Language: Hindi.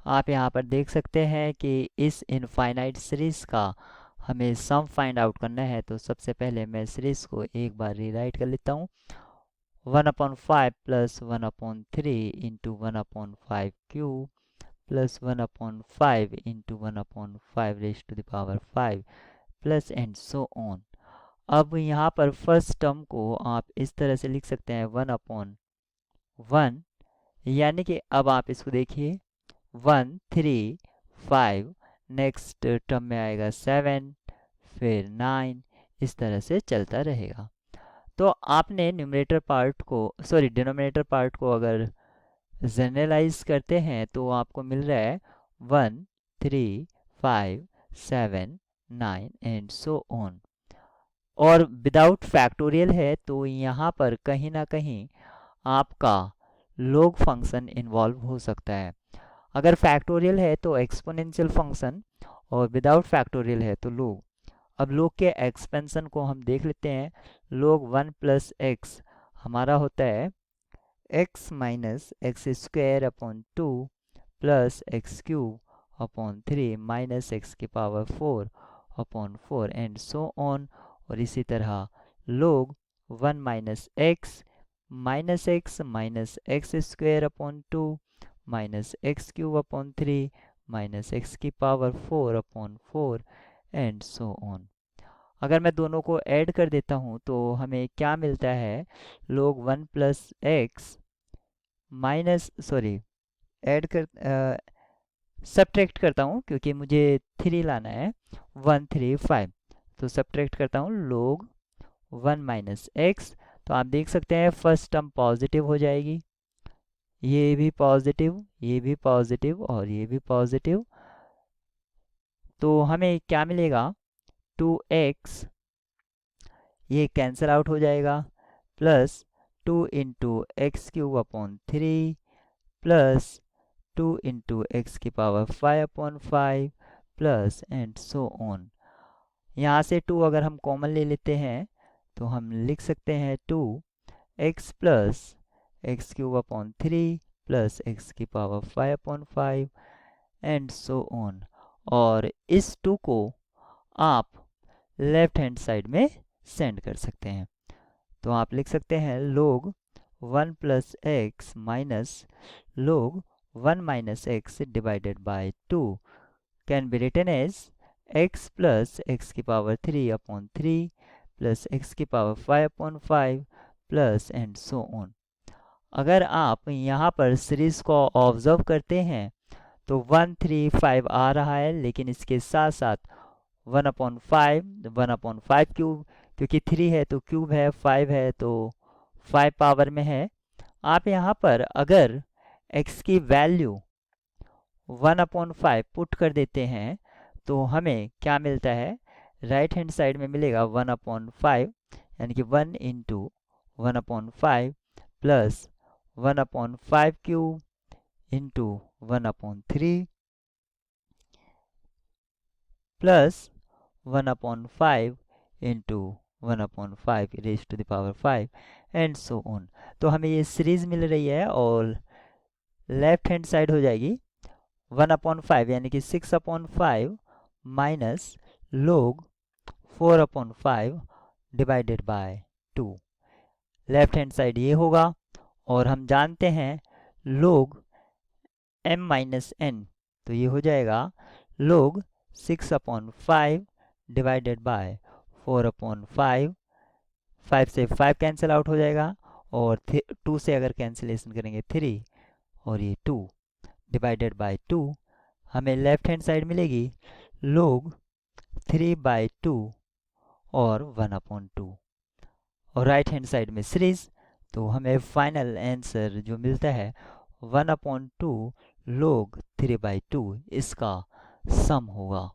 आप यहाँ पर देख सकते हैं कि इस इनफाइनाइट सीरीज़ का हमें सम फाइंड आउट करना है। तो सबसे पहले मैं सीरीज़ को एक बार रीराइट कर लेता हूँ। 1/5 plus 1/3 into 1/5 cube plus 1/5 into 1/5 raise to the power 5 plus and so on. अब यहाँ पर फर्स्ट टर्म को आप इस तरह से लिख सकते हैं 1/1, यानी कि अब आप इसको देखिए 1 3 5, नेक्स्ट टर्म में आएगा 7, फिर 9, इस तरह से चलता रहेगा। तो आपने न्यूमरेटर पार्ट को डिनोमिनेटर पार्ट को अगर जनरलाइज करते हैं तो आपको मिल रहा है 1 3 5 7 9 एंड सो ऑन। और विदाउट फैक्टोरियल है तो यहाँ पर कहीं ना कहीं आपका लॉग फंक्शन इन्वॉल्व हो सकता है। अगर फैक्टोरियल है तो एक्सपोनेंशियल फंक्शन, और विदाउट फैक्टोरियल है तो लॉग। अब लॉग के एक्सपेंशन को हम देख लेते हैं। लॉग 1 प्लस एक्स हमारा होता है x minus x square upon 2 plus x cube upon 3 minus x की पावर 4 अपॉन 4 एंड सो ऑन। और इसी तरह log 1 minus x square upon 2 minus x cube upon 3 minus x की पावर 4 अपॉन 4 एंड सो ऑन। अगर मैं दोनों को ऐड कर देता हूँ तो हमें क्या मिलता है? log 1 plus x minus add कर सब्ट्रैक्ट करता हूँ क्योंकि मुझे 3 लाना है, 1 3 5। तो सब्ट्रैक्ट करता हूँ log 1 माइनस एक्स। तो आप देख सकते हैं फर्स्ट टर्म पॉजिटिव हो जाएगी, ये भी पॉजिटिव, ये भी पॉजिटिव और ये भी पॉजिटिव। तो हमें क्या मिलेगा? 2x, ये कैंसिल आउट हो जाएगा, plus 2 into x cube upon 3 plus 2 into x की power 5 upon 5 plus and so on. यहाँ से 2 अगर हम कॉमन ले लेते हैं तो हम लिख सकते हैं 2x plus x cube upon 3 plus x की power 5 upon 5 and so on. और इस 2 को आप लेफ्ट हैंड साइड में सेंड कर सकते हैं। तो आप लिख सकते हैं log 1 plus x minus log 1 minus x divided by 2 can be written as x plus x की पावर 3 अपॉन 3 प्लस एक्स की power 5 upon 5 plus and so on. अगर आप यहाँ पर सीरीज को ऑब्जर्व करते हैं तो 1 3 5 आ रहा है, लेकिन इसके साथ साथ 1/5 क्यूब, क्योंकि 3 है तो क्यूब है, 5 है तो 5 पावर में है। आप यहाँ पर अगर x की वैल्यू 1/5 पुट कर देते हैं तो हमें क्या मिलता है? राइट हैंड साइड में मिलेगा 1/5, यानी कि 1 into 1/5 plus 1/5 cube into 1/3 plus 1/5 into 1/5 raise to the power 5 and so on. तो हमें ये सीरीज मिल रही है और लेफ्ट हैंड साइड हो जाएगी 1/5 यानी कि 6/5 minus log 4/5 divided by 2। Left hand side ये होगा, और हम जानते हैं log m माइनस n, तो ये हो जाएगा log 6/5 डिवाइडेड बाय 4/5। 5 से 5 कैंसिल आउट हो जाएगा, और 2 से अगर कैंसिलेशन करेंगे 3, और ये 2 डिवाइडेड बाय 2। हमें लेफ्ट हैंड साइड मिलेगी log 3/2 और 1/2, और राइट हैंड साइड में सीरीज। तो हमें फाइनल आंसर जो मिलता है 1/2 log 3/2 इसका सम होगा।